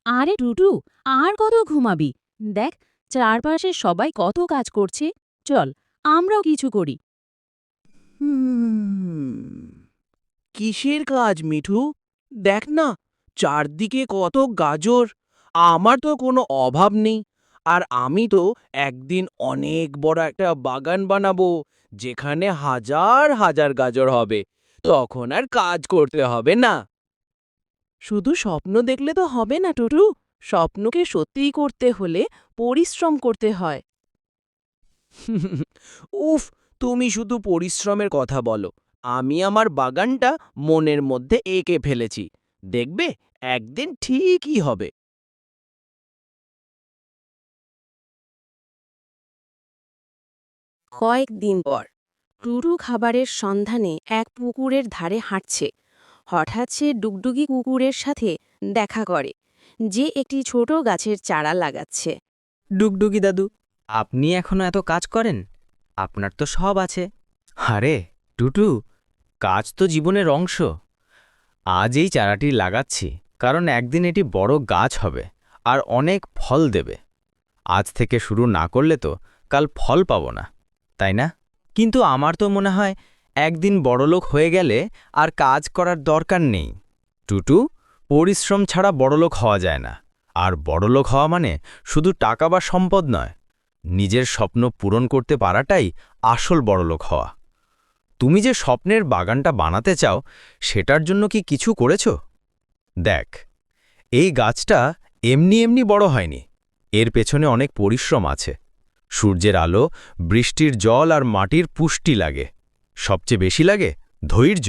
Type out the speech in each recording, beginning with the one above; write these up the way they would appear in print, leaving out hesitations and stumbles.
আরে টুটু, আর কত ঘুমাবি? দেখ, চারপাশে সবাই কত কাজ করছে। চল, আমরাও কিছু করি। হুম, কিসের কাজ মিঠু? দেখ না, চারদিকে কত গাজর। আমার তো কোনো অভাব নেই। আর আমি তো একদিন অনেক বড় একটা বাগান বানাবো, যেখানে হাজার হাজার গাজর হবে। তখন আর কাজ করতে হবে না। শুধু স্বপ্ন দেখলে তো হবে না টুটু। স্বপ্নকে সত্যিই করতে হলে পরিশ্রম করতে হয়। উফ, তুমি শুধু পরিশ্রমের কথা বলো। আমি আমার বাগানটা মনের মধ্যে এঁকে ফেলেছি। দেখবে, একদিন ঠিকই হবে। কয়েকদিন পর টুটু খাবারের সন্ধানে এক পুকুরের ধারে হাঁটছে। হঠাৎ সে ডুগডুগি কুকুরের সাথে দেখা করে, যে একটি ছোট গাছের চারা লাগাচ্ছে। ডুগডুগি দাদু, আপনি এখনো এত কাজ করেন? আপনার তো সব আছে। আরে টুটু, কাজ তো জীবনের অংশ। আজ এই চারাটি লাগাচ্ছি, কারণ একদিন এটি বড় গাছ হবে আর অনেক ফল দেবে। আজ থেকে শুরু না করলে তো কাল ফল পাবো না, তাই না? কিন্তু আমার তো মনে হয় একদিন বড়লোক হয়ে গেলে আর কাজ করার দরকার নেই। টুটু, পরিশ্রম ছাড়া বড়লোক হওয়া যায় না। আর বড়লোক হওয়া মানে শুধু টাকা বা সম্পদ নয়, নিজের স্বপ্ন পূরণ করতে পারাটাই আসল বড়লোক হওয়া। তুমি যে স্বপ্নের বাগানটা বানাতে চাও, সেটার জন্য কি কিছু করেছ? দেখ, এই গাছটা এমনি এমনি বড় হয়নি। এর পেছনে অনেক পরিশ্রম আছে। সূর্যের আলো, বৃষ্টির জল আর মাটির পুষ্টি লাগে। সবচেয়ে বেশি লাগে ধৈর্য।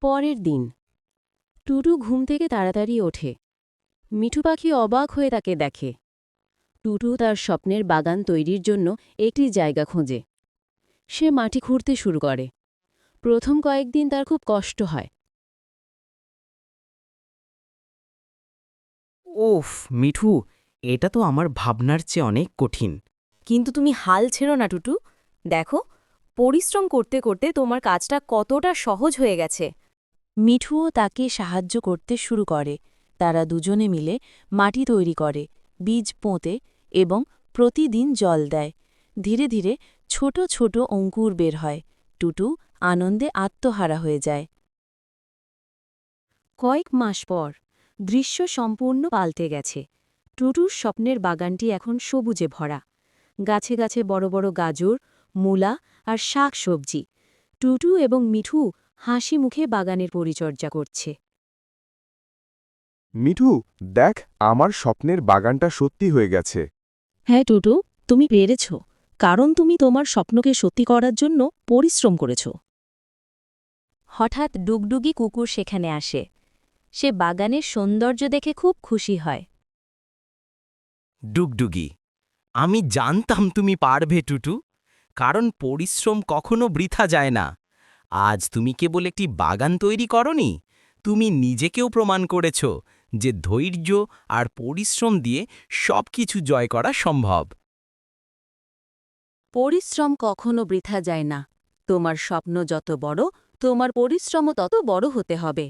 পরের দিন টুটু ঘুম থেকে তাড়াতাড়ি ওঠে। মিঠু পাখি অবাক হয়ে তাকে দেখে। টুটু তার স্বপ্নের বাগান তৈরির জন্য একটি জায়গা খোঁজে। সে মাটি খুঁড়তে শুরু করে। প্রথম কয়েকদিন তার খুব কষ্ট হয়। ওফ মিঠু, এটা তো আমার ভাবনার চেয়ে অনেক কঠিন। কিন্তু তুমি হাল ছেড়ো না টুটু। দেখো, পরিশ্রম করতে করতে তোমার কাজটা কতটা সহজ হয়ে গেছে। মিঠুও তাকে সাহায্য করতে শুরু করে। তারা দুজনে মিলে মাটি তৈরি করে, বীজ পোঁতে এবং প্রতিদিন জল দেয়। ধীরে ধীরে ছোট ছোট অঙ্কুর বের হয়। টুটু আনন্দে আত্মহারা হয়ে যায়। কয়েক মাস পর দৃশ্য সম্পূর্ণ পাল্টে গেছে। টুটুর স্বপ্নের বাগানটি এখন সবুজে ভরা। গাছে গাছে বড় বড় গাজর, মূলা আর শাক সবজি। টুটু এবং মিঠু হাসি মুখে বাগানের পরিচর্যা করছে। মিঠু, দেখ, আমার স্বপ্নের বাগানটা সত্যি হয়ে গেছে। হ্যাঁ টুটু, তুমি পেরেছ, কারণ তুমি তোমার স্বপ্নকে সত্যি করার জন্য পরিশ্রম করেছ। হঠাৎ ডুগডুগি কুকুর সেখানে আসে। সে বাগানের সৌন্দর্য দেখে খুব খুশি হয়। ডুগডুগি, আমি জানতাম তুমি পারবে টুটু, কারণ পরিশ্রম কখনো বৃথা যায় না। আজ তুমি কেবল একটি বাগান তৈরি করনি, তুমি নিজেকেও প্রমাণ করেছ যে ধৈর্য আর পরিশ্রম দিয়ে সবকিছু জয় করা সম্ভব। পরিশ্রম কখনো বৃথা যায় না। তোমার স্বপ্ন যত বড়, তোমার পরিশ্রমও তত বড় হতে হবে।